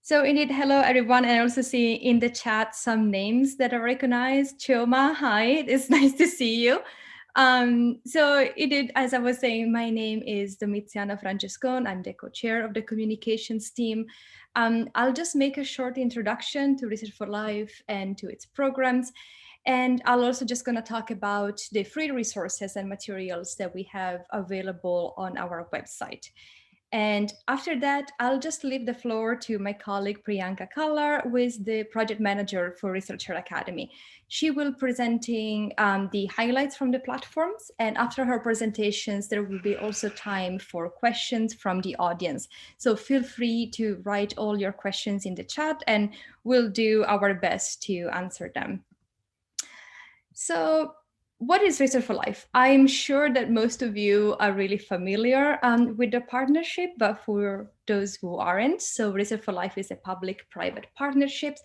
So indeed, hello everyone. And I also see in the chat some names that are recognized. Chioma, hi, it's nice to see you. So indeed, as I was saying, my name is Domiziana Francescon. I'm the co-chair of the communications team. I'll just make a short introduction to Research for Life and to its programs. And I'll also just going to talk about the free resources and materials that we have available on our website. And after that, I'll just leave the floor to my colleague Priyanka Kalra, who is the project manager for Researcher Academy. She will presenting the highlights from the platforms. And after her presentations, there will be also time for questions from the audience. So feel free to write all your questions in the chat and we'll do our best to answer them. So what is Research for Life? I'm sure that most of you are really familiar with the partnership, but for those who aren't, so Research for Life is a public-private partnership.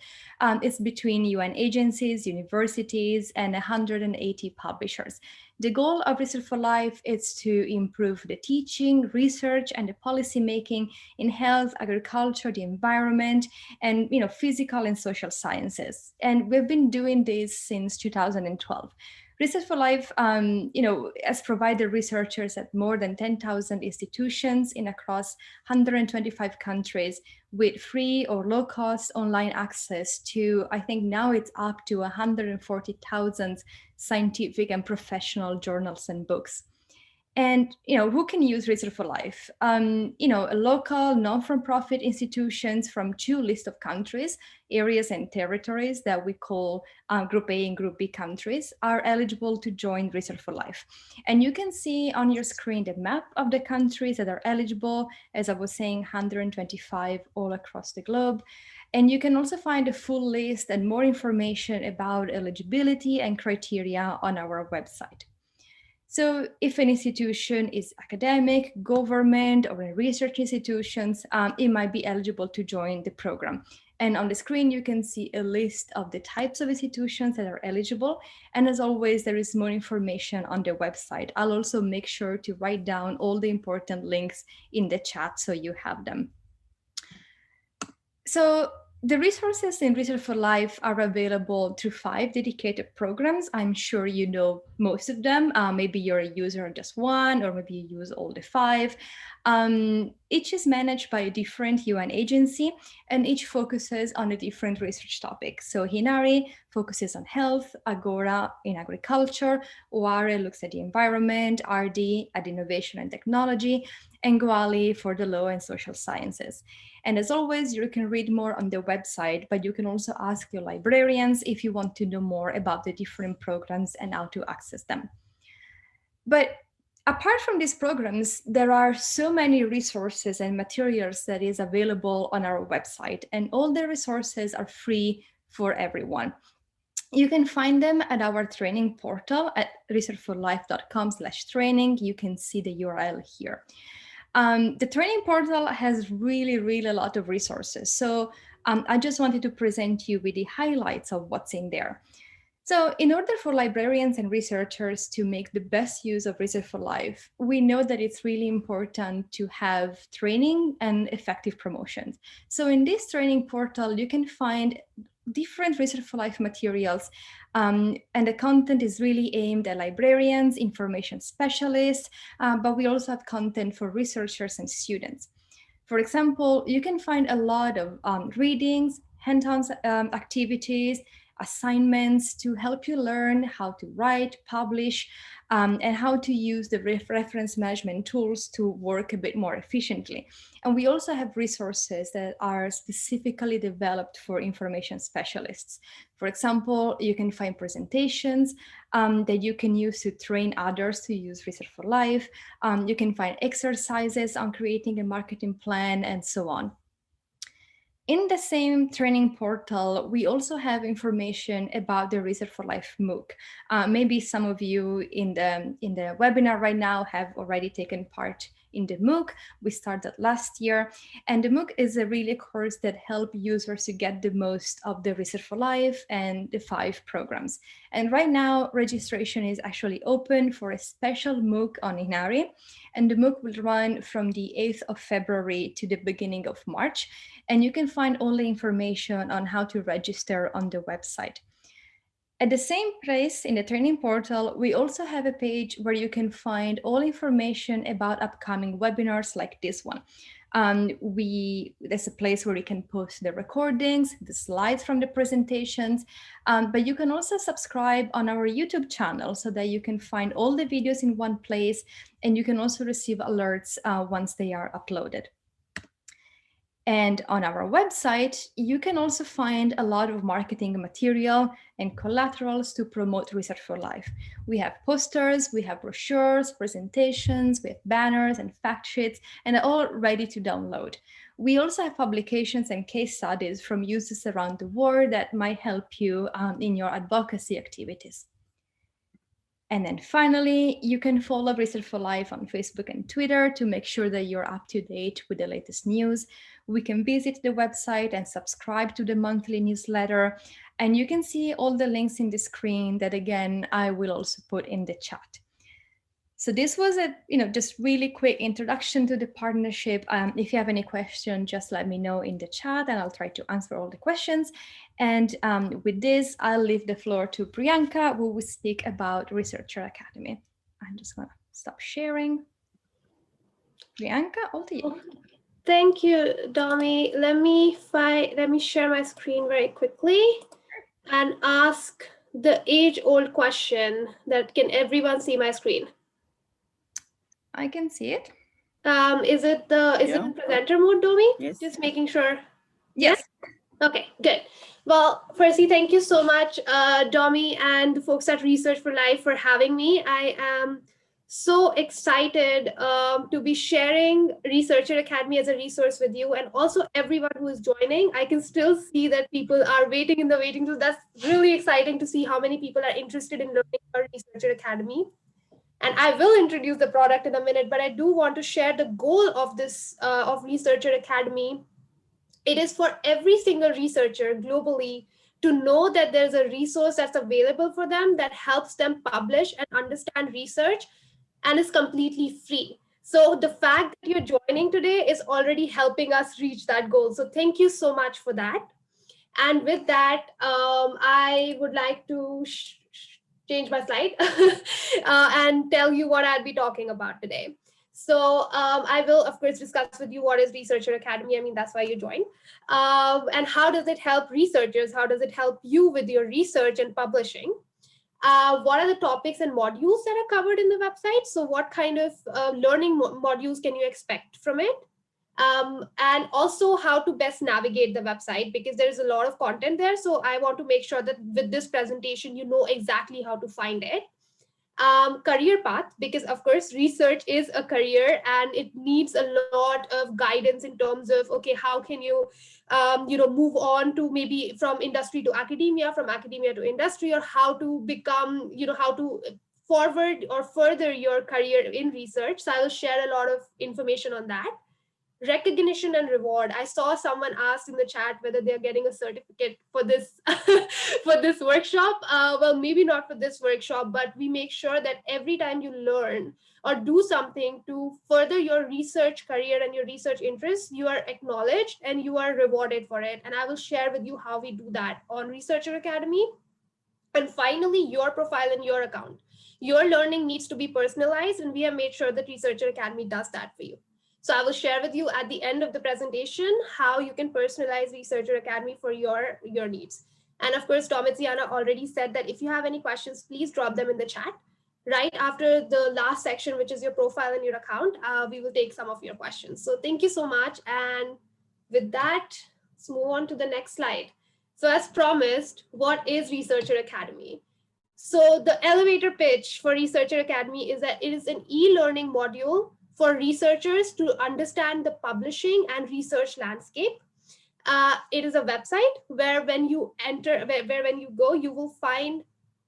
It's between UN agencies, universities, and 180 publishers. The goal of Research for Life is to improve the teaching, research, and the policy making in health, agriculture, the environment, and physical and social sciences. And we've been doing this since 2012. Research for Life, has provided researchers at more than 10,000 institutions in across 125 countries with free or low-cost online access to, I think now it's up to 140,000 scientific and professional journals and books. And who can use Research for Life? Local non-for-profit institutions from 2 lists of countries, areas and territories that we call Group A and Group B countries are eligible to join Research for Life. And you can see on your screen the map of the countries that are eligible, as I was saying, 125 all across the globe. And you can also find a full list and more information about eligibility and criteria on our website. So if an institution is academic, government, or research institutions, it might be eligible to join the program. And on the screen, you can see a list of the types of institutions that are eligible. And as always, there is more information on the website. I'll also make sure to write down all the important links in the chat so you have them. So the resources in Research for Life are available through 5 dedicated programs. I'm sure you know most of them. Maybe you're a user of just one, or maybe you use all the 5. Each is managed by a different UN agency, and each focuses on a different research topic. So Hinari focuses on health, Agora in agriculture, OARE looks at the environment, RD at innovation and technology, and Guali for the law and social sciences. And as always, you can read more on the website, but you can also ask your librarians if you want to know more about the different programs and how to access them. But apart from these programs, there are so many resources and materials that is available on our website, and all the resources are free for everyone. You can find them at our training portal at researchforlife.com/training. You can see the URL here. The training portal has really a lot of resources. So I just wanted to present you with the highlights of what's in there. So in order for librarians and researchers to make the best use of Research for Life, we know that it's really important to have training and effective promotions. So in this training portal, you can find different Research for Life materials, and the content is really aimed at librarians, information specialists, but we also have content for researchers and students. For example, you can find a lot of readings, hands-on activities, assignments to help you learn how to write, publish, and how to use the reference management tools to work a bit more efficiently. And we also have resources that are specifically developed for information specialists. For example, you can find presentations that you can use to train others to use Research for Life. You can find exercises on creating a marketing plan and so on. In the same training portal, we also have information about the Research for Life MOOC. Maybe some of you in the webinar right now have already taken part in the MOOC. We started last year, and the MOOC is a really course that helps users to get the most of the Research for Life and the 5 programs. And right now, registration is actually open for a special MOOC on Inari, and the MOOC will run from the 8th of February to the beginning of March, and you can find all the information on how to register on the website. At the same place in the training portal, we also have a page where you can find all information about upcoming webinars like this one. There's a place where you can post the recordings, the slides from the presentations, but you can also subscribe on our YouTube channel so that you can find all the videos in one place, and you can also receive alerts once they are uploaded. And on our website, you can also find a lot of marketing material and collaterals to promote Research for Life. We have posters, we have brochures, presentations, we have banners and fact sheets, and they're all ready to download. We also have publications and case studies from users around the world that might help you in your advocacy activities. And then finally, you can follow Research for Life on Facebook and Twitter to make sure that you're up to date with the latest news. We can visit the website and subscribe to the monthly newsletter. And you can see all the links in the screen that, again, I will also put in the chat. So this was a just really quick introduction to the partnership. If you have any questions, just let me know in the chat and I'll try to answer all the questions. And with this, I'll leave the floor to Priyanka, who will speak about Researcher Academy. I'm just gonna stop sharing. Priyanka, all to you. Thank you, Domi. Let me share my screen very quickly and ask the age-old question that can everyone see my screen? I can see it. Is it in presenter mode, Domi? Yes. Just making sure. Yes. Okay, good. Well, firstly, thank you so much, Domi and the folks at Research for Life for having me. I am so excited to be sharing Researcher Academy as a resource with you, and also everyone who is joining. I can still see that people are waiting in the waiting room. That's really exciting to see how many people are interested in learning about Researcher Academy. And I will introduce the product in a minute, but I do want to share the goal of this of Researcher Academy. It is for every single researcher globally to know that there's a resource that's available for them that helps them publish and understand research and is completely free. So the fact that you're joining today is already helping us reach that goal. So thank you so much for that. And with that, I would like to change my slide and tell you what I'll be talking about today. So I will, of course, discuss with you what is Researcher Academy. I mean, that's why you joined. And how does it help researchers? How does it help you with your research and publishing? What are the topics and modules that are covered in the website? So what kind of learning modules can you expect from it? And also how to best navigate the website, because there's a lot of content there. So I want to make sure that with this presentation, you know exactly how to find it. Career path, because of course, research is a career and it needs a lot of guidance in terms of, okay, how can you, move on to maybe from industry to academia, from academia to industry, or how to become, how to forward or further your career in research. So I will share a lot of information on that. Recognition and reward. I saw someone ask in the chat whether they're getting a certificate for this for this workshop. Well, maybe not for this workshop, but we make sure that every time you learn or do something to further your research career and your research interests, you are acknowledged and you are rewarded for it. And I will share with you how we do that on Researcher Academy. And finally, your profile and your account. Your learning needs to be personalized, and we have made sure that Researcher Academy does that for you. So I will share with you at the end of the presentation how you can personalize Researcher Academy for your needs. And of course, Domiziana already said that if you have any questions, please drop them in the chat. Right after the last section, which is your profile and your account, we will take some of your questions. So thank you so much. And with that, let's move on to the next slide. So as promised, what is Researcher Academy? So the elevator pitch for Researcher Academy is that it is an e-learning module for researchers to understand the publishing and research landscape. It is a website where when you enter, where when you go, you will find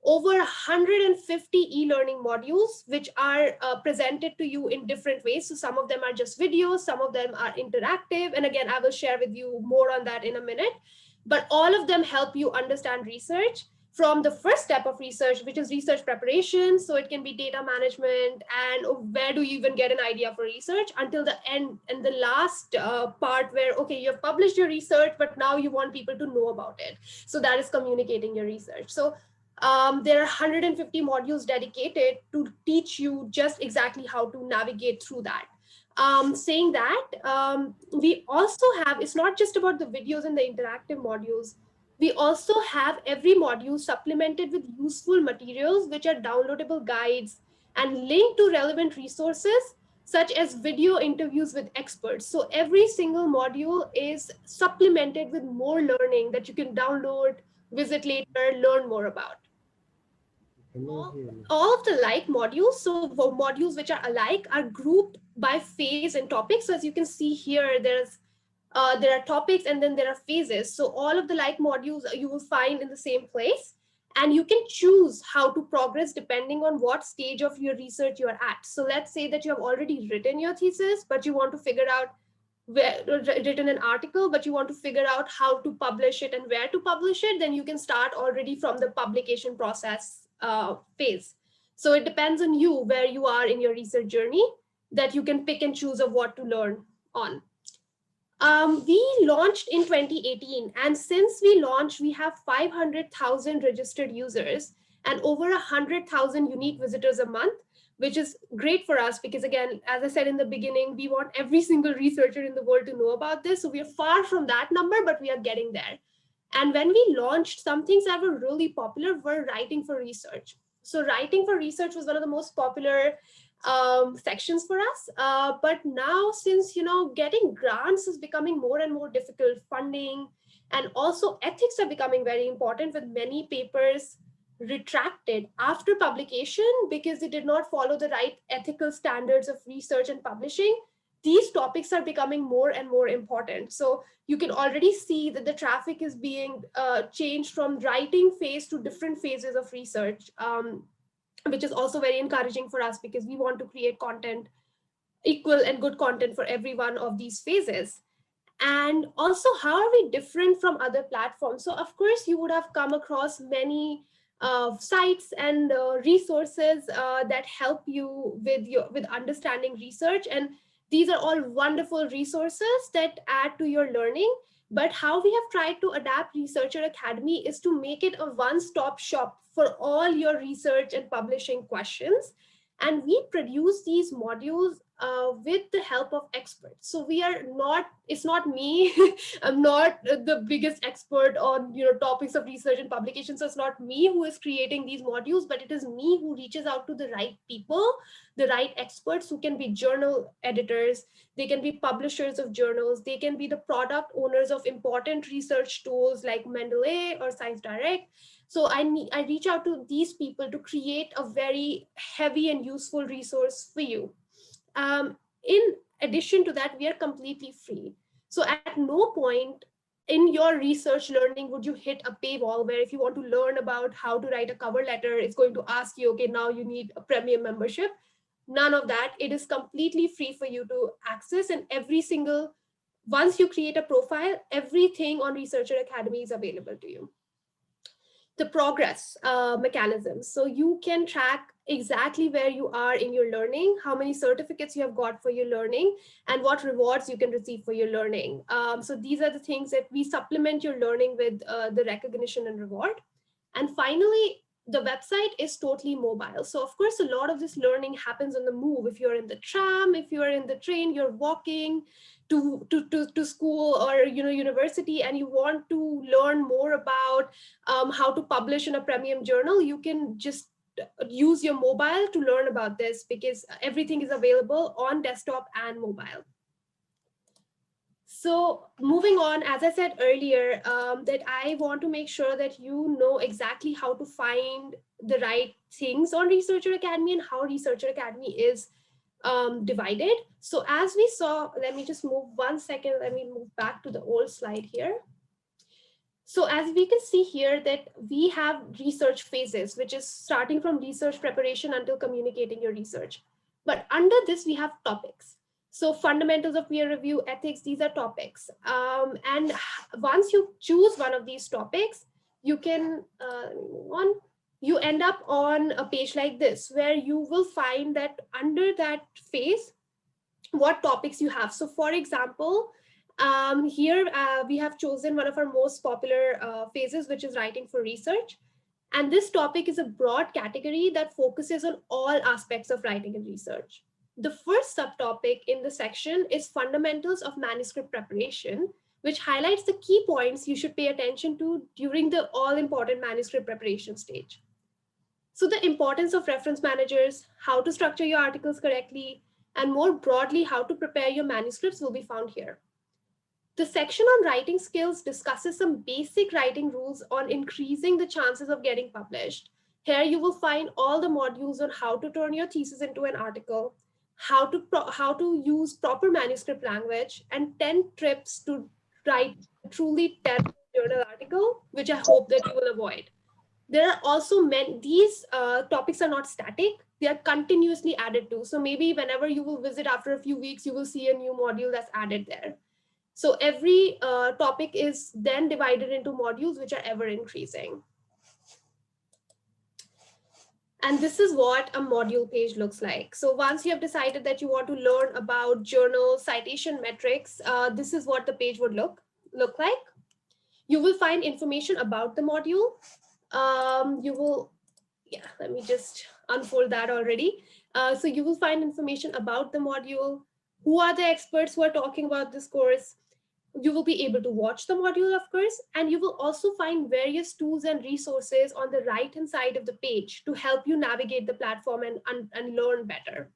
over 150 e-learning modules, which are presented to you in different ways. So some of them are just videos, some of them are interactive. And again, I will share with you more on that in a minute. But all of them help you understand research from the first step of research, which is research preparation. So it can be data management and where do you even get an idea for research, until the end and the last part where, okay, you have published your research, but now you want people to know about it. So that is communicating your research. So there are 150 modules dedicated to teach you just exactly how to navigate through that. Saying that, we also have, it's not just about the videos and the interactive modules. We also have every module supplemented with useful materials, which are downloadable guides and linked to relevant resources, such as video interviews with experts. So every single module is supplemented with more learning that you can download, visit later, learn more about. All of the like modules, so modules which are alike, are grouped by phase and topics. So as you can see here, there are topics and then there are phases. So all of the like modules you will find in the same place, and you can choose how to progress depending on what stage of your research you are at. So let's say that you have already written your thesis, but you want to figure out written an article, but you want to figure out how to publish it and where to publish it, then you can start already from the publication process phase. So it depends on you where you are in your research journey, that you can pick and choose of what to learn on. We launched in 2018, and since we launched, we have 500,000 registered users and over 100,000 unique visitors a month, which is great for us because, again, as I said in the beginning, we want every single researcher in the world to know about this. So we are far from that number, but we are getting there. And when we launched, some things that were really popular were writing for research. So writing for research was one of the most popular sections for us. But now, since getting grants is becoming more and more difficult, funding and also ethics are becoming very important, with many papers retracted after publication because they did not follow the right ethical standards of research and publishing. These topics are becoming more and more important. So you can already see that the traffic is being changed from writing phase to different phases of research, which is also very encouraging for us because we want to create content, equal and good content for every one of these phases. And also, how are we different from other platforms? So of course, you would have come across many sites and resources that help you with understanding research, and these are all wonderful resources that add to your learning. But how we have tried to adapt Researcher Academy is to make it a one-stop shop for all your research and publishing questions. And we produce these modules with the help of experts. So we are not, it's not me, I'm not the biggest expert on topics of research and publication. So it's not me who is creating these modules, but it is me who reaches out to the right people, the right experts, who can be journal editors, they can be publishers of journals, they can be the product owners of important research tools like Mendeley or Science Direct. So I reach out to these people to create a very heavy and useful resource for you. In addition to that, we are completely free. So at no point in your research learning would you hit a paywall where if you want to learn about how to write a cover letter, it's going to ask you, okay, now you need a premium membership. None of that. It is completely free for you to access, and once you create a profile, everything on Researcher Academy is available to you. The progress mechanisms. So you can track exactly where you are in your learning, how many certificates you have got for your learning, and what rewards you can receive for your learning. So these are the things that we supplement your learning with, the recognition and reward. And finally, the website is totally mobile. So of course, a lot of this learning happens on the move. If you're in the tram, if you're in the train, you're walking to school or university, and you want to learn more about how to publish in a premium journal, you can just use your mobile to learn about this because everything is available on desktop and mobile. So moving on, as I said earlier, that I want to make sure that you know exactly how to find the right things on Researcher Academy and how Researcher Academy is divided. So as we saw, let me just move 1 second. Let me move back to the old slide here. So as we can see here that we have research phases, which is starting from research preparation until communicating your research. But under this, we have topics. So fundamentals of peer review, ethics, these are topics. And once you choose one of these topics, you can move on. You end up on a page like this, where you will find that under that phase, what topics you have. So for example, here we have chosen one of our most popular phases, which is writing for research. And this topic is a broad category that focuses on all aspects of writing and research. The first subtopic in the section is fundamentals of manuscript preparation, which highlights the key points you should pay attention to during the all important manuscript preparation stage. So the importance of reference managers, how to structure your articles correctly, and more broadly, how to prepare your manuscripts will be found here. The section on writing skills discusses some basic writing rules on increasing the chances of getting published. Here you will find all the modules on how to turn your thesis into an article, how to use proper manuscript language, and 10 tips to write a truly terrible journal article, which I hope that you will avoid. There are also many, these topics are not static, they are continuously added to. So maybe whenever you will visit after a few weeks, you will see a new module that's added there. So every topic is then divided into modules which are ever increasing. And this is what a module page looks like. So once you have decided that you want to learn about journal citation metrics, this is what the page would look like. You will find information about the module. You will, yeah, let me just unfold that already. So you will find information about the module, who are the experts who are talking about this course. You will be able to watch the module, of course, and you will also find various tools and resources on the right-hand side of the page to help you navigate the platform and learn better.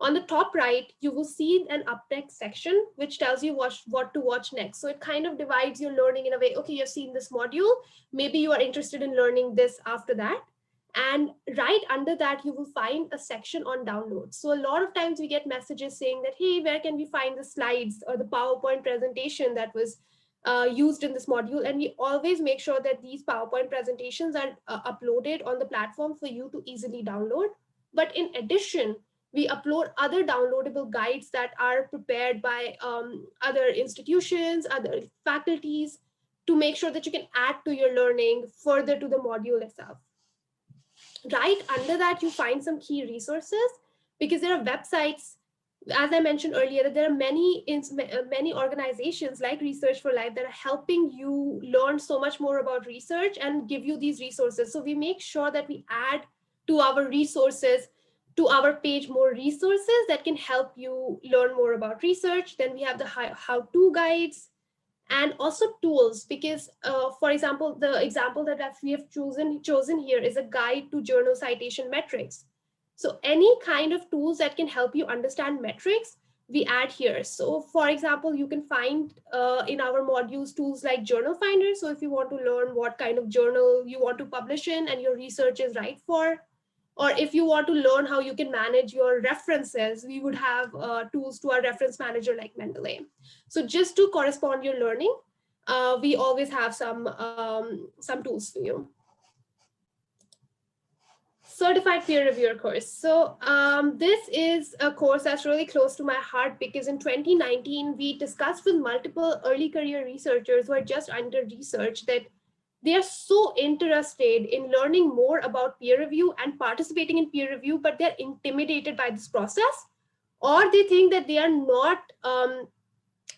On the top right, you will see an up next section, which tells you what to watch next. So it kind of divides your learning in a way, okay, you've seen this module, maybe you are interested in learning this after that. And right under that, you will find a section on downloads. So a lot of times we get messages saying that, hey, where can we find the slides or the PowerPoint presentation that was used in this module? And we always make sure that these PowerPoint presentations are uploaded on the platform for you to easily download. But in addition, we upload other downloadable guides that are prepared by other institutions, other faculties, to make sure that you can add to your learning further to the module itself. Right under that, you find some key resources, because there are websites, as I mentioned earlier, that there are many organizations like Research for Life that are helping you learn so much more about research and give you these resources. So we make sure that we add to our resources, to our page, more resources that can help you learn more about research. Then we have the how-to guides, and also tools, because for example, the example that we have chosen here is a guide to journal citation metrics. So any kind of tools that can help you understand metrics, we add here. So for example, you can find in our modules tools like journal finder. So if you want to learn what kind of journal you want to publish in and your research is right for, or if you want to learn how you can manage your references, we would have tools to our reference manager like Mendeley. So just to correspond your learning, we always have some tools for you. Certified peer reviewer course. So this is a course that's really close to my heart, because in 2019, we discussed with multiple early career researchers who are just under research that they are so interested in learning more about peer review and participating in peer review, but they're intimidated by this process, or they think that they are not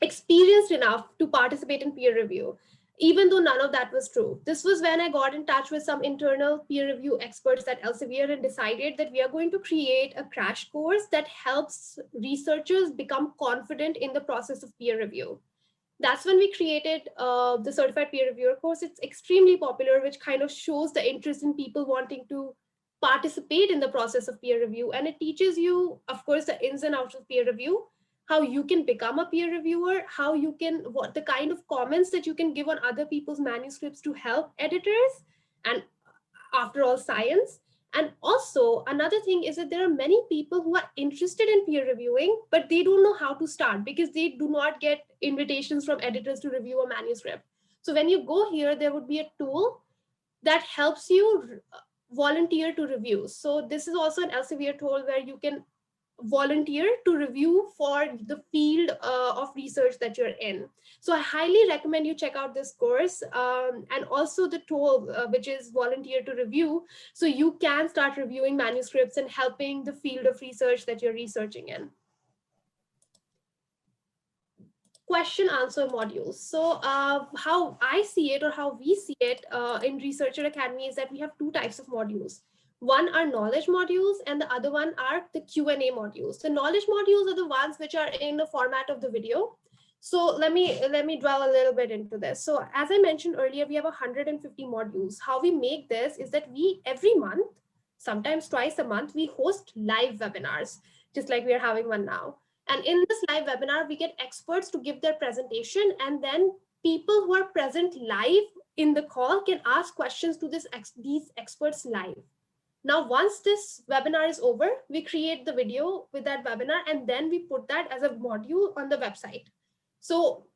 experienced enough to participate in peer review, even though none of that was true. This was when I got in touch with some internal peer review experts at Elsevier and decided that we are going to create a crash course that helps researchers become confident in the process of peer review. That's when we created the certified peer reviewer course. It's extremely popular, which kind of shows the interest in people wanting to participate in the process of peer review. And it teaches you, of course, the ins and outs of peer review, how you can become a peer reviewer, how you can, what the kind of comments that you can give on other people's manuscripts to help editors, and after all, science. And also another thing is that there are many people who are interested in peer reviewing, but they don't know how to start because they do not get invitations from editors to review a manuscript. So when you go here, there would be a tool that helps you volunteer to review. So this is also an Elsevier tool where you can volunteer to review for the field of research that you're in. So I highly recommend you check out this course, and also the tool which is volunteer to review, so you can start reviewing manuscripts and helping the field of research that you're researching in. Question answer modules. So how I see it, or how we see it in Researcher Academy, is that we have two types of modules. One are knowledge modules, and the other one are the Q&A modules. The knowledge modules are the ones which are in the format of the video. So let me dwell a little bit into this. So as I mentioned earlier, we have 150 modules. How we make this is that we every month, sometimes twice a month, we host live webinars, just like we are having one now. And in this live webinar, we get experts to give their presentation, and then people who are present live in the call can ask questions to these experts live. Now, once this webinar is over, we create the video with that webinar, and then we put that as a module on the website. So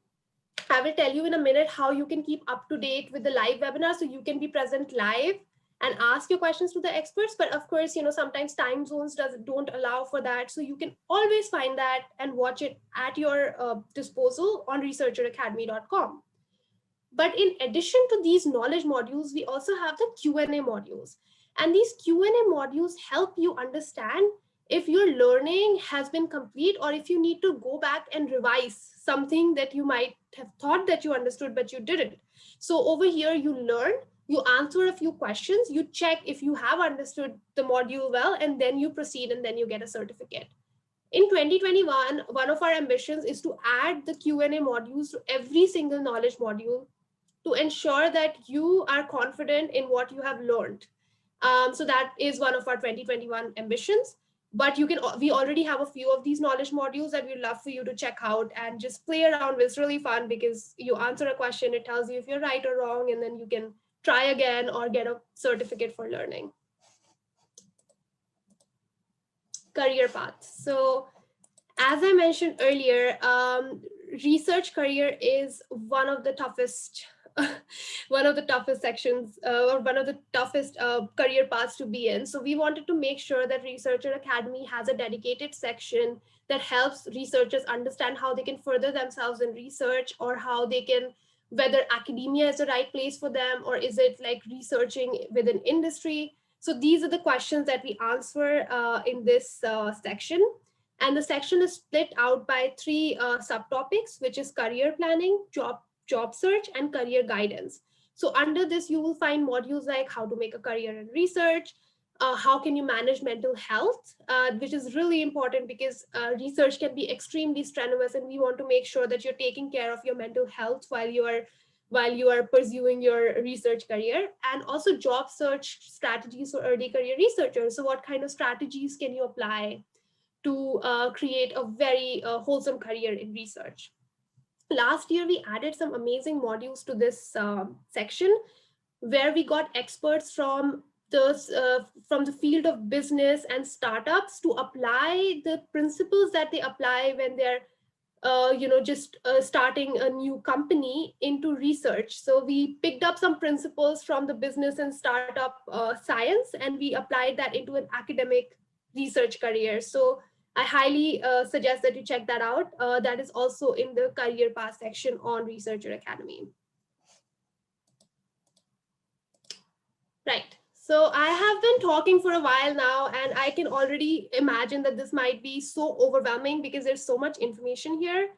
I will tell you in a minute how you can keep up to date with the live webinar, so you can be present live and ask your questions to the experts. But of course, sometimes time zones don't allow for that. So you can always find that and watch it at your disposal on researcheracademy.com. But in addition to these knowledge modules, we also have the Q&A modules. And these Q&A modules help you understand if your learning has been complete, or if you need to go back and revise something that you might have thought that you understood, but you didn't. So over here, you learn, you answer a few questions, you check if you have understood the module well, and then you proceed, and then you get a certificate. In 2021, one of our ambitions is to add the Q&A modules to every single knowledge module to ensure that you are confident in what you have learned. So that is one of our 2021 ambitions. But we already have a few of these knowledge modules that we'd love for you to check out and just play around with. It's really fun because you answer a question, it tells you if you're right or wrong, and then you can try again or get a certificate for learning. Career paths. So as I mentioned earlier, research career is one of the toughest sections, or one of the toughest career paths to be in. So we wanted to make sure that Researcher Academy has a dedicated section that helps researchers understand how they can further themselves in research, or how they can, whether academia is the right place for them, or is it like researching within industry. So these are the questions that we answer in this section. And the section is split out by three subtopics, which is career planning, job search, and career guidance. So under this, you will find modules like how to make a career in research, how can you manage mental health, which is really important because research can be extremely strenuous, and we want to make sure that you're taking care of your mental health while you are pursuing your research career. And also job search strategies for early career researchers. So what kind of strategies can you apply to create a very wholesome career in research? Last year, we added some amazing modules to this section, where we got experts from the field of business and startups to apply the principles that they apply when they're starting a new company into research. So we picked up some principles from the business and startup science, and we applied that into an academic research career. So I highly suggest that you check that out. That is also in the career path section on Researcher Academy. Right. So I have been talking for a while now, and I can already imagine that this might be so overwhelming because there's so much information here.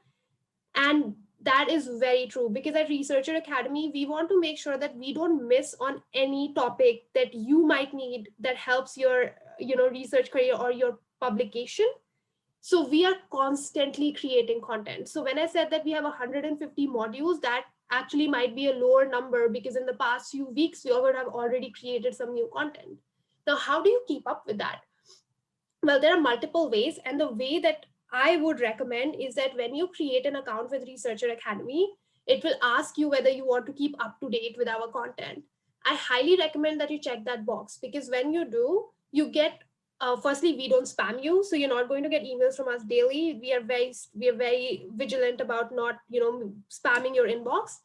And that is very true, because at Researcher Academy, we want to make sure that we don't miss on any topic that you might need that helps your research career or your publication. So we are constantly creating content. So when I said that we have 150 modules, that actually might be a lower number, because in the past few weeks, we would have already created some new content. Now, how do you keep up with that? Well, there are multiple ways. And the way that I would recommend is that when you create an account with Researcher Academy, it will ask you whether you want to keep up to date with our content. I highly recommend that you check that box, because when you do, you get firstly, we don't spam you, so you're not going to get emails from us daily. We are very vigilant about not spamming your inbox.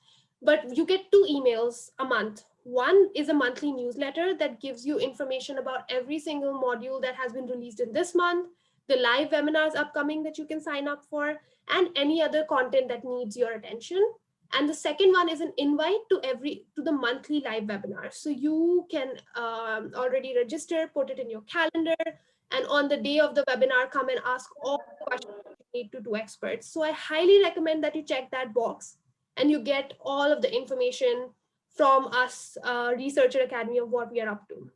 but you get 2 emails a month. One is a monthly newsletter that gives you information about every single module that has been released in this month, the live webinars upcoming that you can sign up for, and any other content that needs your attention. And the second one is an invite to the monthly live webinar. So you can already register, put it in your calendar, and on the day of the webinar, come and ask all the questions you need to two experts. So I highly recommend that you check that box and you get all of the information from us, Researcher Academy, of what we are up to.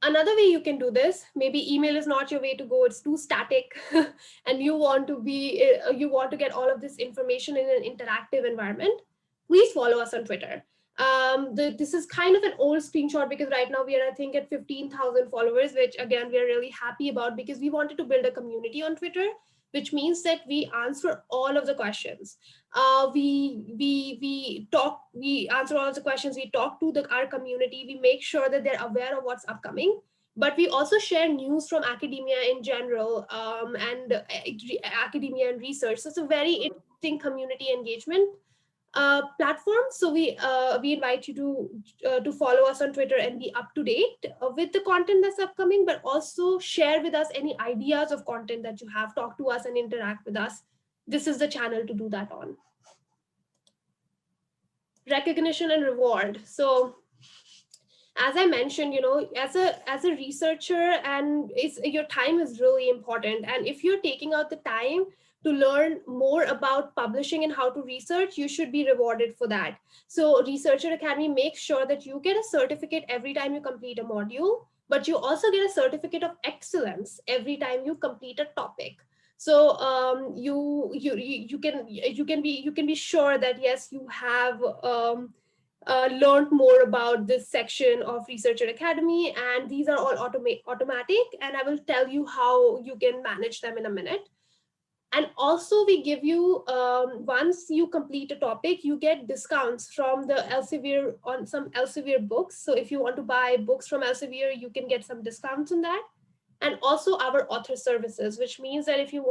Another way you can do this, maybe email is not your way to go, it's too static, and you want to get all of this information in an interactive environment, please follow us on Twitter. This is kind of an old screenshot because right now we are, I think, at 15,000 followers, which again, we are really happy about because we wanted to build a community on Twitter, which means that we answer all of the questions. We answer all of the questions, we talk to our community, we make sure that they're aware of what's upcoming, but we also share news from academia in general, and academia and research. So it's a very interesting community engagement platform. So we invite you to follow us on Twitter and be up to date with the content that's upcoming, but also share with us any ideas of content that you have. Talk to us and interact with us. This is the channel to do that on. Recognition and reward. So as I mentioned, as a researcher, and your time is really important. And if you're taking out the time to learn more about publishing and how to research, you should be rewarded for that. So Researcher Academy makes sure that you get a certificate every time you complete a module, but you also get a certificate of excellence every time you complete a topic. So you can be sure that yes, you have learned more about this section of Researcher Academy, and these are all automatic, and I will tell you how you can manage them in a minute. And also we give you, once you complete a topic, you get discounts from the Elsevier on some Elsevier books. So if you want to buy books from Elsevier, you can get some discounts on that. And also our author services, which means that if you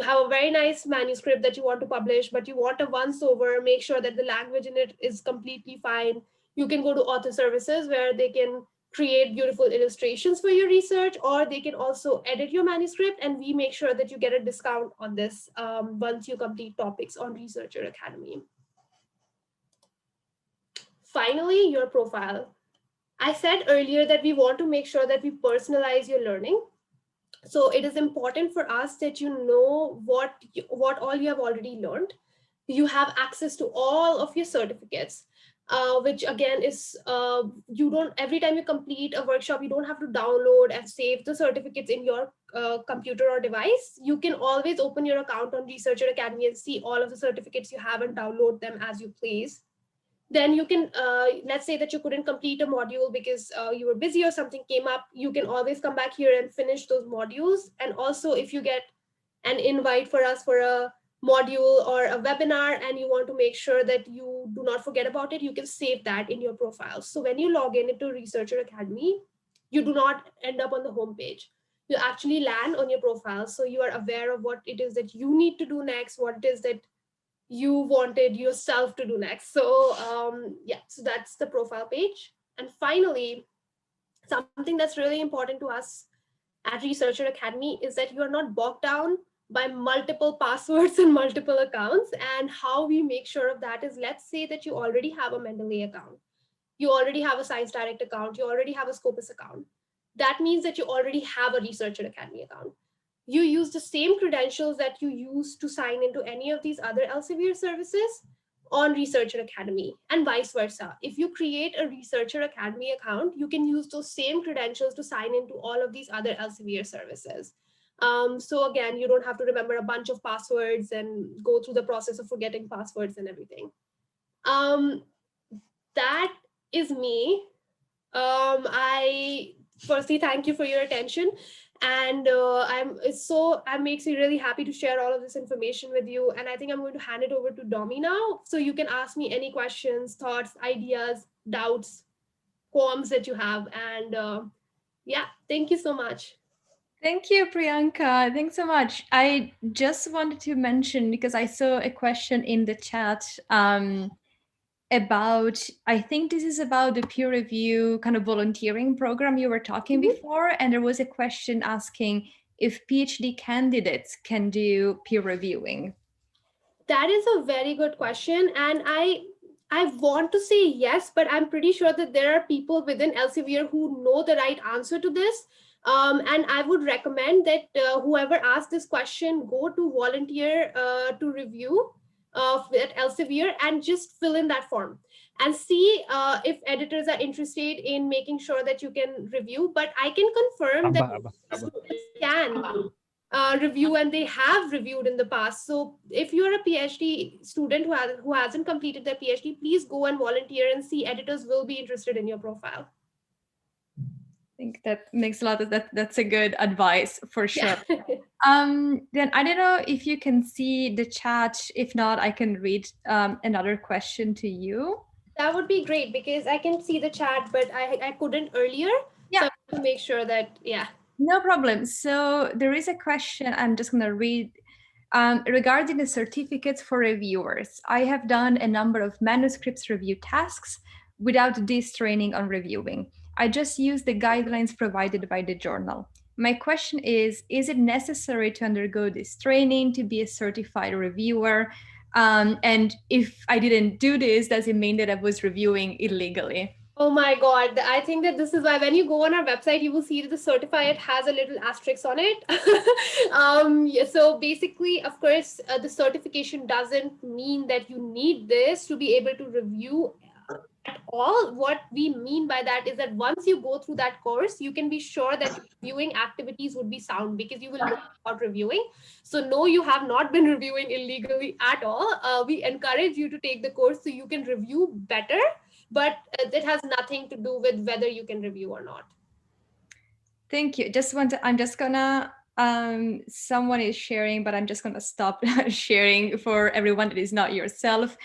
have a very nice manuscript that you want to publish, but you want a once over, make sure that the language in it is completely fine, you can go to author services where they can create beautiful illustrations for your research, or they can also edit your manuscript, and we make sure that you get a discount on this once you complete topics on Researcher Academy. Finally, your profile. I said earlier that we want to make sure that we personalize your learning. So it is important for us that you know what all you have already learned. You have access to all of your certificates, which again is, every time you complete a workshop, you don't have to download and save the certificates in your computer or device. You can always open your account on Researcher Academy and see all of the certificates you have and download them as you please. Then you can, let's say that you couldn't complete a module because you were busy or something came up, you can always come back here and finish those modules. And also if you get an invite for us for a module or a webinar and you want to make sure that you do not forget about it, you can save that in your profile. So when you log in into Researcher Academy, you do not end up on the homepage. You actually land on your profile. So you are aware of what it is that you need to do next, what it is that you wanted yourself to do next. So yeah, so that's the profile page. And finally, something that's really important to us at Researcher Academy is that you are not bogged down by multiple passwords and multiple accounts. And how we make sure of that is, let's say that you already have a Mendeley account, you already have a Science Direct account, you already have a Scopus account. That means that you already have a Researcher Academy account. You use the same credentials that you use to sign into any of these other Elsevier services on Researcher Academy, and vice versa. If you create a Researcher Academy account, you can use those same credentials to sign into all of these other Elsevier services. So again, you don't have to remember a bunch of passwords and go through the process of forgetting passwords and everything. That is me. I firstly thank you for your attention, and it makes me really happy to share all of this information with you. And I think I'm going to hand it over to Domi now, so you can ask me any questions, thoughts, ideas, doubts, qualms that you have. And yeah, thank you so much. Thank you, Priyanka. Thanks so much. I just wanted to mention, because I saw a question in the chat about, I think this is about the peer review kind of volunteering program you were talking before. And there was a question asking if PhD candidates can do peer reviewing. That is a very good question. And I want to say yes, but I'm pretty sure that there are people within Elsevier who know the right answer to this. And I would recommend that whoever asked this question go to volunteer to review at Elsevier and just fill in that form and see if editors are interested in making sure that you can review. But I can confirm that students can review, and they have reviewed in the past. So if you're a PhD student who hasn't completed their PhD, please go and volunteer and see. Editors will be interested in your profile. I think that makes a lot of that's a good advice for sure. Yeah. Then I don't know if you can see the chat. If not, I can read another question to you. That would be great because I can see the chat, but I couldn't earlier. Yeah. So I want to make sure that, yeah. No problem. So there is a question I'm just going to read regarding the certificates for reviewers. I have done a number of manuscripts review tasks without this training on reviewing. I just use the guidelines provided by the journal. My question is it necessary to undergo this training to be a certified reviewer? And if I didn't do this, does it mean that I was reviewing illegally? Oh my God. I think that this is why when you go on our website, you will see that the certified has a little asterisk on it. Yeah, so basically, of course, the certification doesn't mean that you need this to be able to review at all. What we mean by that is that once you go through that course, you can be sure that reviewing activities would be sound because you will know about reviewing. So no, you have not been reviewing illegally at all. We encourage you to take the course so you can review better, but it has nothing to do with whether you can review or not. Thank you. I'm just gonna, someone is sharing, but I'm just gonna stop sharing for everyone that is not yourself.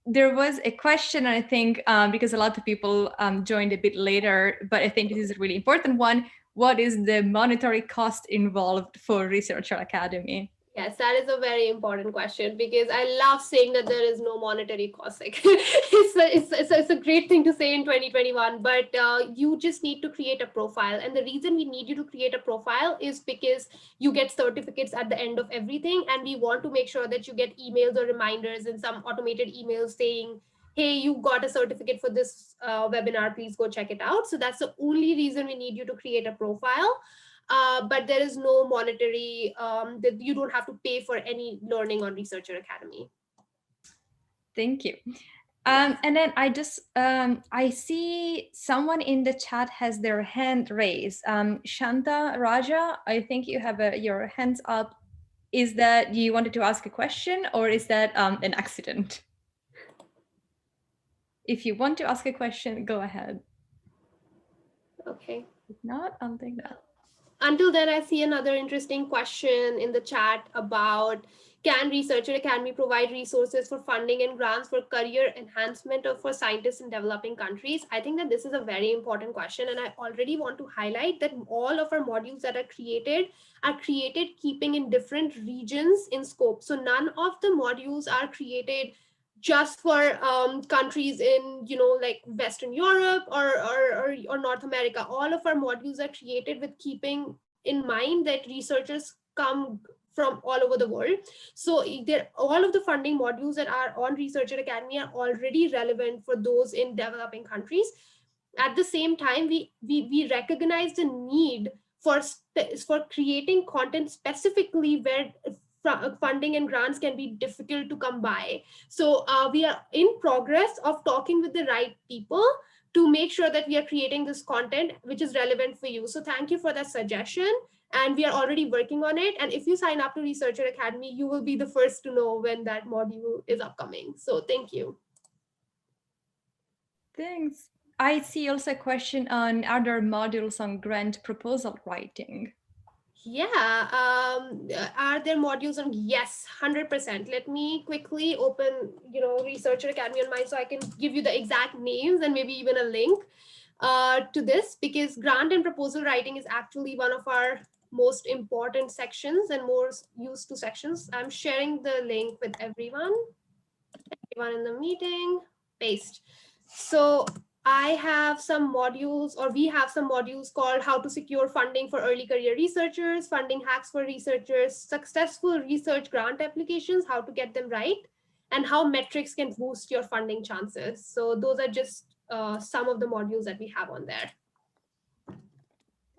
There was a question, I think, because a lot of people joined a bit later, but I think this is a really important one. What is the monetary cost involved for Researcher Academy? Yes, that is a very important question because I love saying that there is no monetary cost. Like, it's a great thing to say in 2021, but you just need to create a profile. And the reason we need you to create a profile is because you get certificates at the end of everything. And we want to make sure that you get emails or reminders and some automated emails saying, hey, you got a certificate for this webinar, please go check it out. So that's the only reason we need you to create a profile. But there is no monetary, that you don't have to pay for any learning on Researcher Academy. Thank you. And then I see someone in the chat has their hand raised. Shanta Raja, I think you have your hands up. Is that you wanted to ask a question or is that an accident? If you want to ask a question, go ahead. Okay. If not, I'll take that. Until then, I see another interesting question in the chat about, can Researcher Academy provide resources for funding and grants for career enhancement or for scientists in developing countries? I think that this is a very important question. And I already want to highlight that all of our modules that are created keeping in different regions in scope. So none of the modules are created just for countries in, like Western Europe or North America. All of our modules are created with keeping in mind that researchers come from all over the world. So all of the funding modules that are on Researcher Academy are already relevant for those in developing countries. At the same time, we recognize the need for creating content specifically where funding and grants can be difficult to come by. So we are in progress of talking with the right people to make sure that we are creating this content which is relevant for you. So thank you for that suggestion. And we are already working on it. And if you sign up to Researcher Academy, you will be the first to know when that module is upcoming. So thank you. Thanks. I see also a question on other modules on grant proposal writing. Yeah, are there modules on? Yes, 100%. Let me quickly open, Researcher Academy on mine so I can give you the exact names and maybe even a link. to this, because grant and proposal writing is actually one of our most important sections and most used to sections. I'm sharing the link with everyone in the meeting. Paste. So I have some modules, or we have some modules called How to Secure Funding for Early Career Researchers, Funding Hacks for Researchers, Successful Research Grant Applications, How to Get Them Right, and How Metrics Can Boost Your Funding Chances. So those are just some of the modules that we have on there.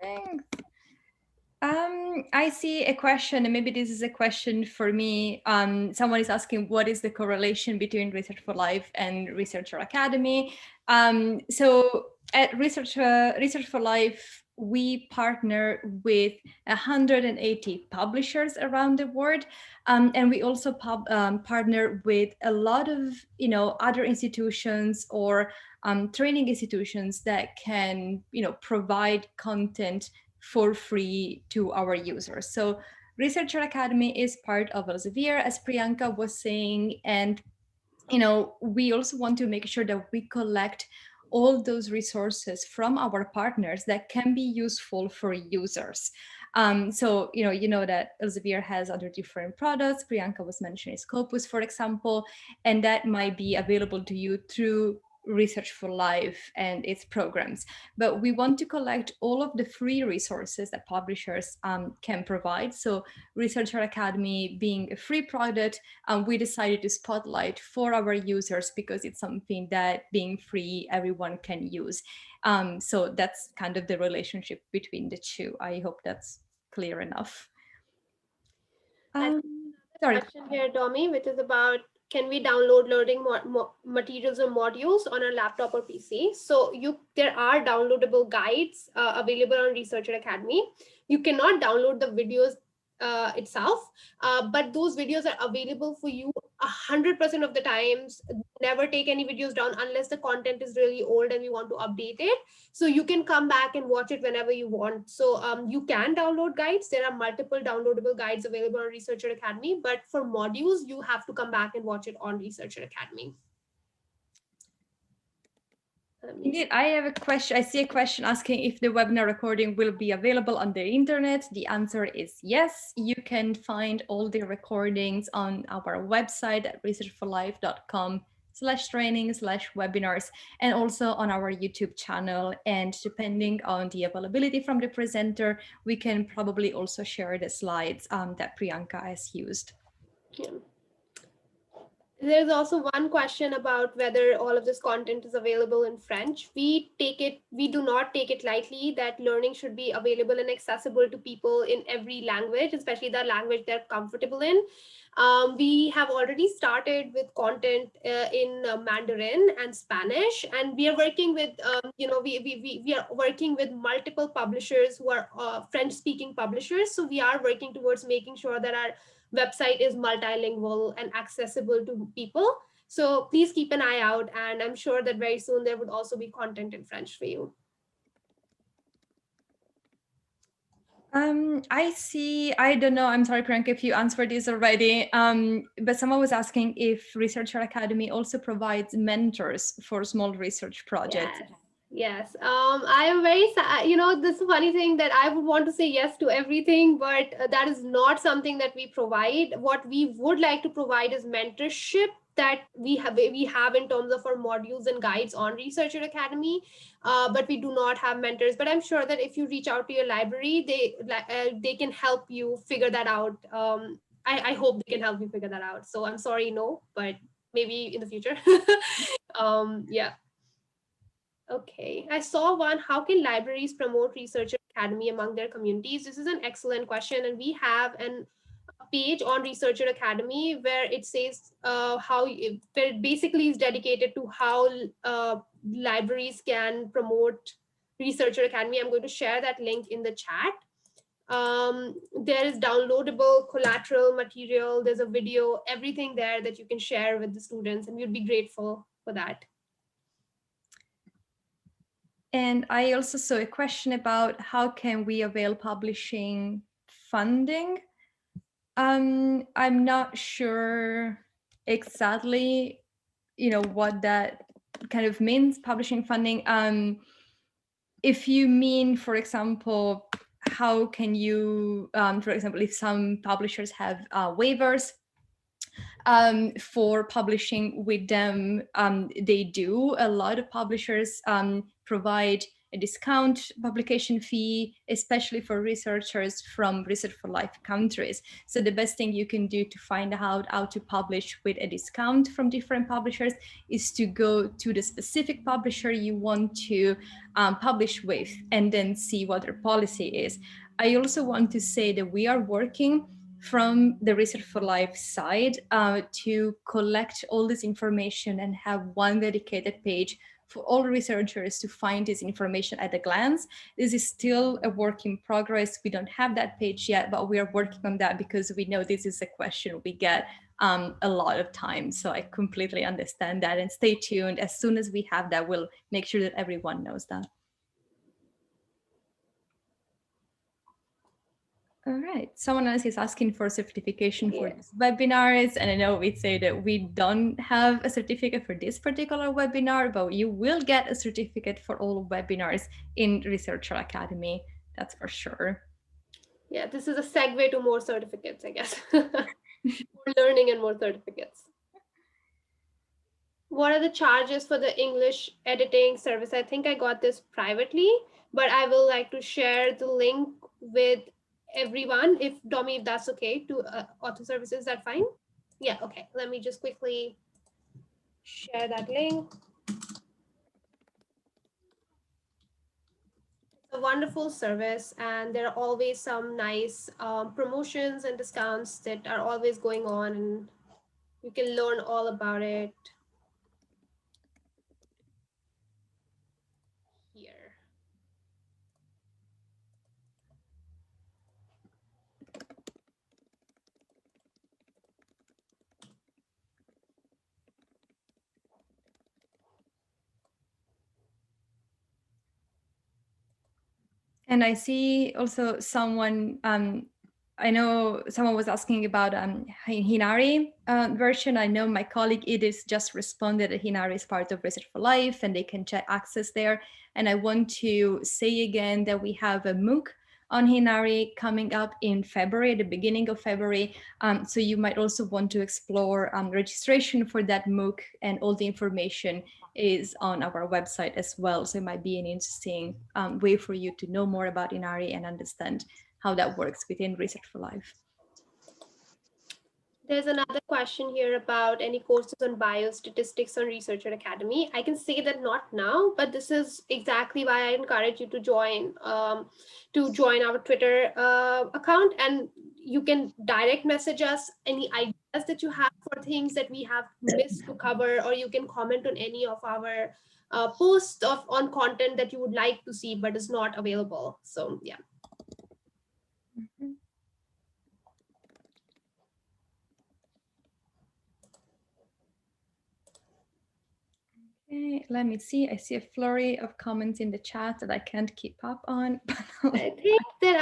Thanks. I see a question, and maybe this is a question for me. Someone is asking, what is the correlation between Research for Life and Researcher Academy? So at Research for Life, we partner with 180 publishers around the world, and we also partner with a lot of other institutions or training institutions that can provide content for free to our users. So Researcher Academy is part of Elsevier, as Priyanka was saying, and we also want to make sure that we collect all those resources from our partners that can be useful for users. So you know that Elsevier has other different products. Priyanka was mentioning Scopus, for example, and that might be available to you through Research for Life and its programs. But we want to collect all of the free resources that publishers can provide. So Researcher Academy being a free product, we decided to spotlight for our users because it's something that, being free, everyone can use. So that's kind of the relationship between the two. I hope that's clear enough. Sorry. Question here, Domi, which is about, can we download learning materials or modules on our laptop or PC? So there are downloadable guides available on Researcher Academy. You cannot download the videos itself, but those videos are available for you 100% of the times. Never take any videos down unless the content is really old and we want to update it. So you can come back and watch it whenever you want. So you can download guides. There are multiple downloadable guides available on Researcher Academy, but for modules, you have to come back and watch it on Researcher Academy. Indeed, I have a question. I see a question asking if the webinar recording will be available on the internet. The answer is yes. You can find all the recordings on our website at researchforlife.com/training/webinars, and also on our YouTube channel. And depending on the availability from the presenter, we can probably also share the slides that Priyanka has used. Yeah. There's also one question about whether all of this content is available in French. We do not take it lightly that learning should be available and accessible to people in every language, especially the language they're comfortable in. We have already started with content in Mandarin and Spanish, and we are working with, we are working with multiple publishers who are French-speaking publishers. So we are working towards making sure that our website is multilingual and accessible to people. So please keep an eye out, and I'm sure that very soon there would also be content in French for you. I don't know, I'm sorry, Priyanka, if you answered this already, but someone was asking if Researcher Academy also provides mentors for small research projects. Yes. I am very sad. This is a funny thing that I would want to say yes to everything, but that is not something that we provide. What we would like to provide is mentorship that we have in terms of our modules and guides on Researcher Academy, but we do not have mentors. But I'm sure that if you reach out to your library, they can help you figure that out. I hope they can help you figure that out. So I'm sorry, no, but maybe in the future. Yeah. Okay, I saw one. How can libraries promote Researcher Academy among their communities? This is an excellent question, and we have a page on Researcher Academy where it says where it basically is dedicated to how libraries can promote Researcher Academy. I'm going to share that link in the chat. There is downloadable collateral material. There's a video, everything there that you can share with the students, and we'd be grateful for that. And I also saw a question about how can we avail publishing funding. I'm not sure exactly, what that kind of means, publishing funding. if you mean, for example, how can you, for example, if some publishers have waivers for publishing with them, they do. A lot of publishers provide a discount publication fee, especially for researchers from Research for Life countries. So the best thing you can do to find out how to publish with a discount from different publishers is to go to the specific publisher you want to publish with and then see what their policy is. I also want to say that we are working from the Research for Life side to collect all this information and have one dedicated page for all researchers to find this information at a glance. This is still a work in progress. We don't have that page yet, but we are working on that because we know this is a question we get a lot of times. So I completely understand that, and stay tuned. As soon as we have that, we'll make sure that everyone knows that. All right. Someone else is asking for certification for these webinars. And I know we say that we don't have a certificate for this particular webinar, but you will get a certificate for all webinars in Researcher Academy. That's for sure. Yeah, this is a segue to more certificates, I guess. More learning and more certificates. What are the charges for the English editing service? I think I got this privately, but I will like to share the link with everyone. If Domi, if that's okay, to author services, is that fine? Yeah, okay. Let me just quickly share that link. It's a wonderful service, and there are always some nice promotions and discounts that are always going on, and you can learn all about it here. And I see also someone, I know someone was asking about Hinari version. I know my colleague Edith just responded that Hinari is part of Research for Life and they can check access there. And I want to say again that we have a MOOC on Hinari coming up in February, the beginning of February. So you might also want to explore registration for that MOOC, and all the information is on our website as well. So it might be an interesting way for you to know more about Inari and understand how that works within Research for Life. There's another question here about any courses on biostatistics on Researcher Academy. I can say that not now, but this is exactly why I encourage you to join our Twitter account, and you can direct message us any ideas that you have for things that we have missed to cover, or you can comment on any of our posts on content that you would like to see but is not available. So yeah. Mm-hmm. Okay, let me see. I see a flurry of comments in the chat that I can't keep up on. I think that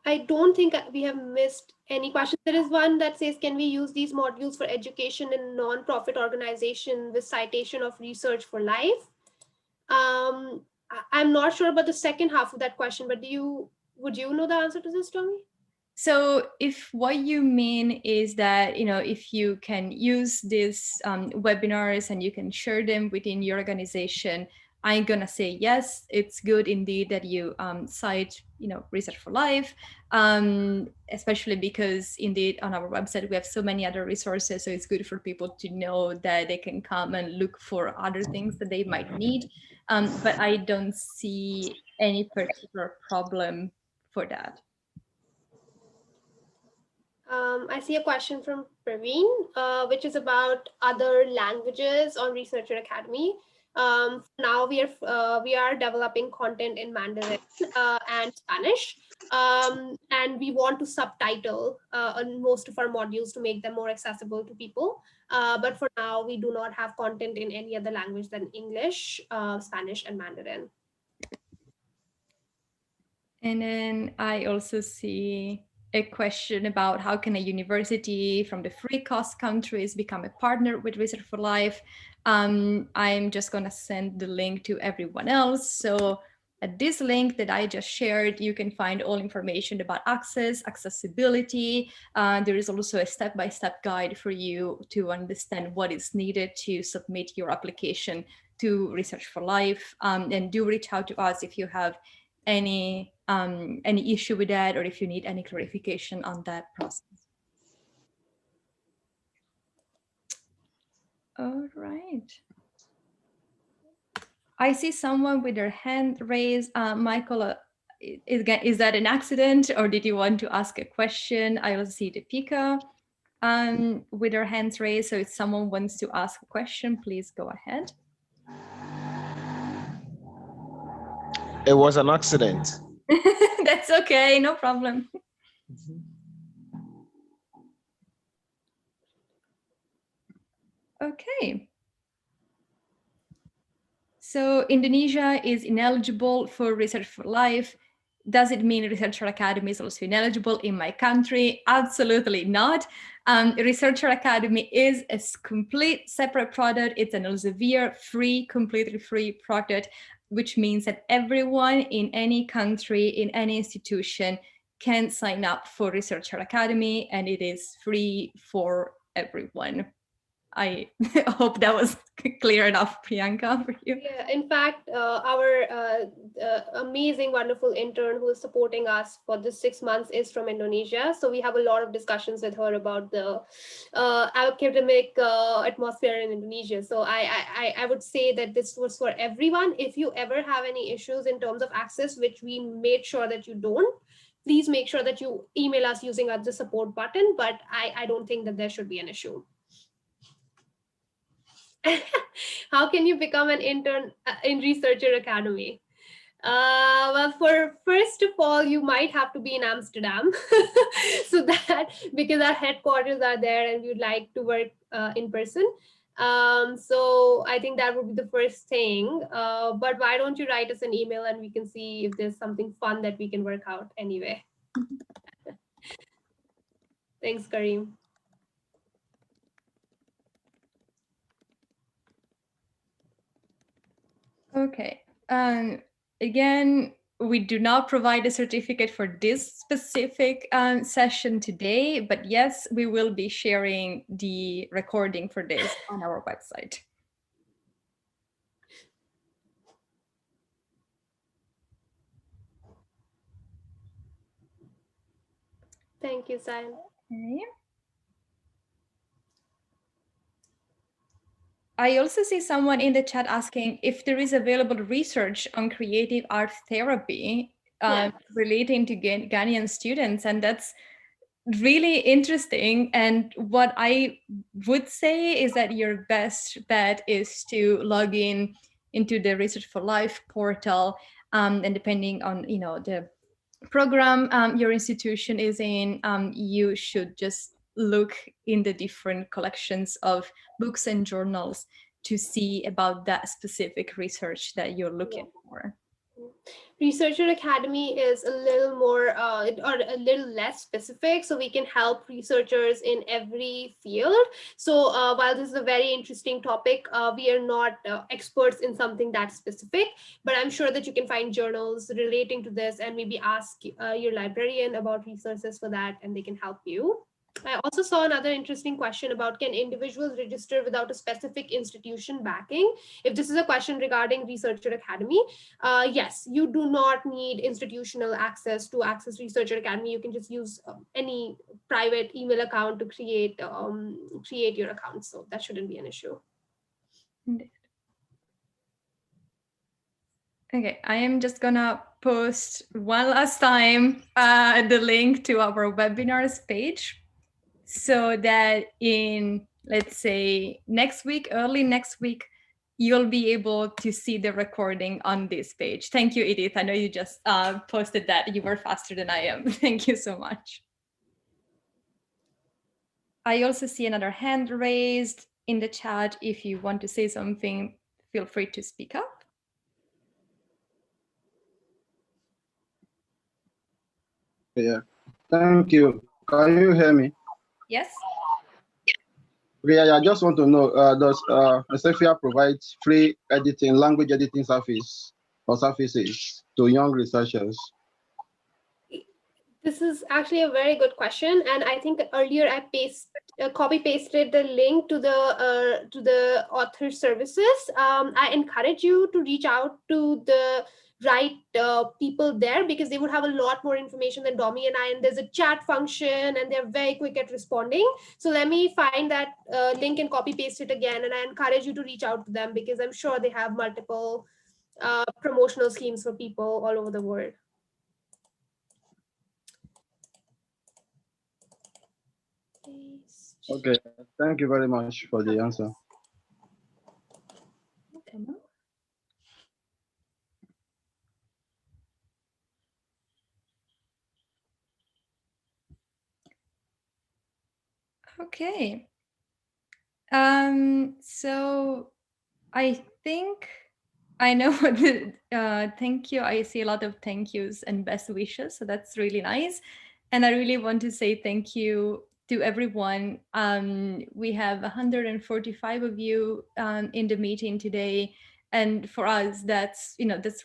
I don't think we have missed any questions. There is one that says, can we use these modules for education in non-profit organization with citation of Research for Life? I'm not sure about the second half of that question, but would you know the answer to this, Tommy? So if what you mean is that, if you can use these webinars and you can share them within your organization, I'm going to say, yes, it's good indeed that you cite, Research for Life, especially because indeed on our website, we have so many other resources. So it's good for people to know that they can come and look for other things that they might need. But I don't see any particular problem for that. I see a question from Praveen, which is about other languages on Researcher Academy. Now we are developing content in Mandarin and Spanish, and we want to subtitle on most of our modules to make them more accessible to people. But for now, we do not have content in any other language than English, Spanish, and Mandarin. And then I also see a question about how can a university from the free cost countries become a partner with Research for Life. I'm just going to send the link to everyone else. So at this link that I just shared, you can find all information about access, accessibility. There is also a step-by-step guide for you to understand what is needed to submit your application to Research for Life. And do reach out to us if you have any issue with that, or if you need any clarification on that process. All right. I see someone with their hand raised. Michael, is that an accident, or did you want to ask a question? I also see Deepika with their hands raised. So if someone wants to ask a question, please go ahead. It was an accident. That's okay, no problem. Okay. So Indonesia is ineligible for Research for Life. Does it mean Researcher Academy is also ineligible in my country? Absolutely not. Researcher Academy is a complete separate product. It's an Elsevier free, completely free product, which means that everyone in any country, in any institution can sign up for Researcher Academy, and it is free for everyone. I hope that was clear enough, Priyanka, for you. Yeah, in fact, our amazing, wonderful intern who is supporting us for this 6 months is from Indonesia. So we have a lot of discussions with her about the academic atmosphere in Indonesia. So I would say that this was for everyone. If you ever have any issues in terms of access, which we made sure that you don't, please make sure that you email us using the support button. But I don't think that there should be an issue. How can you become an intern in Researcher Academy? Well, first of all, you might have to be in Amsterdam, so that because our headquarters are there and we'd like to work in person. So I think that would be the first thing. But why don't you write us an email and we can see if there's something fun that we can work out anyway. Thanks, Kareem. Okay. Again, we do not provide a certificate for this specific session today, but yes, we will be sharing the recording for this on our website. Thank you, Sai. Okay. I also see someone in the chat asking if there is available research on creative art therapy relating to Ghanaian students, and that's really interesting. And what I would say is that your best bet is to log in into the Research for Life portal, and depending on the program your institution is in, you should just look in the different collections of books and journals to see about that specific research that you're looking for. Researcher Academy is a little more or a little less specific, so we can help researchers in every field. So while this is a very interesting topic, we are not experts in something that specific, but I'm sure that you can find journals relating to this and maybe ask your librarian about resources for that, and they can help you. I also saw another interesting question about, can individuals register without a specific institution backing? If this is a question regarding Researcher Academy, yes, you do not need institutional access to access Researcher Academy. You can just use any private email account to create your account. So that shouldn't be an issue. Okay, I am just gonna post one last time the link to our webinars page, so that in, let's say, next week, early next week, you'll be able to see the recording on this page. Thank you, Edith. I know you just posted that. You were faster than I am. Thank you so much. I also see another hand raised in the chat. If you want to say something, feel free to speak up. Yeah, Thank you. Can you hear me? Yes. Yeah, I just want to know, does Elsevier provide free editing, language editing service or services to young researchers? This is actually a very good question, and I think earlier I copy pasted the link to the author services. I encourage you to reach out to the right people there, because they would have a lot more information than Domi and I. And there's a chat function, and they're very quick at responding. So let me find that link and copy paste it again. And I encourage you to reach out to them, because I'm sure they have multiple promotional schemes for people all over the world. Okay, thank you very much for the answer. Okay. So I think I know thank you. I see a lot of thank yous and best wishes. So that's really nice. And I really want to say thank you to everyone. We have 145 of you in the meeting today. And for us, that's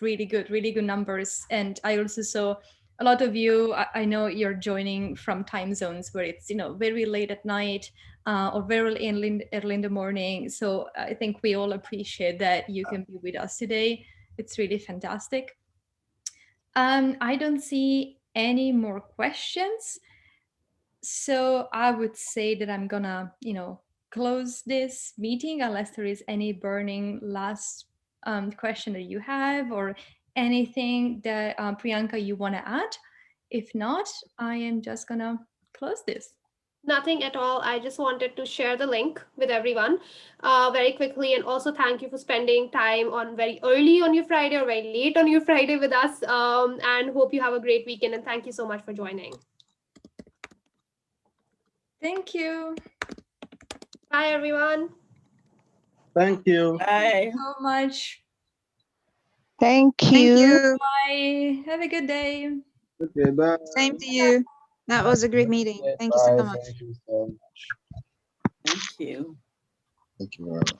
really good numbers. And I also saw a lot of you, I know you're joining from time zones where it's very late at night or very early in the morning. So I think we all appreciate that you can be with us today. It's really fantastic. I don't see any more questions. So I would say that I'm gonna, close this meeting unless there is any burning last question that you have or anything that Priyanka you want to add. If not, I am just gonna close this. Nothing at all. I just wanted to share the link with everyone very quickly, and also thank you for spending time on very early on your Friday or very late on your Friday with us, and hope you have a great weekend, and thank you so much for joining. Thank you. Bye, everyone. Thank you. Bye. Thank you so much. Thank you. Bye. Have a good day. Okay, bye. Same to you. That was a great meeting. Thank you so much. Thank you so much. Thank you. Thank you very much.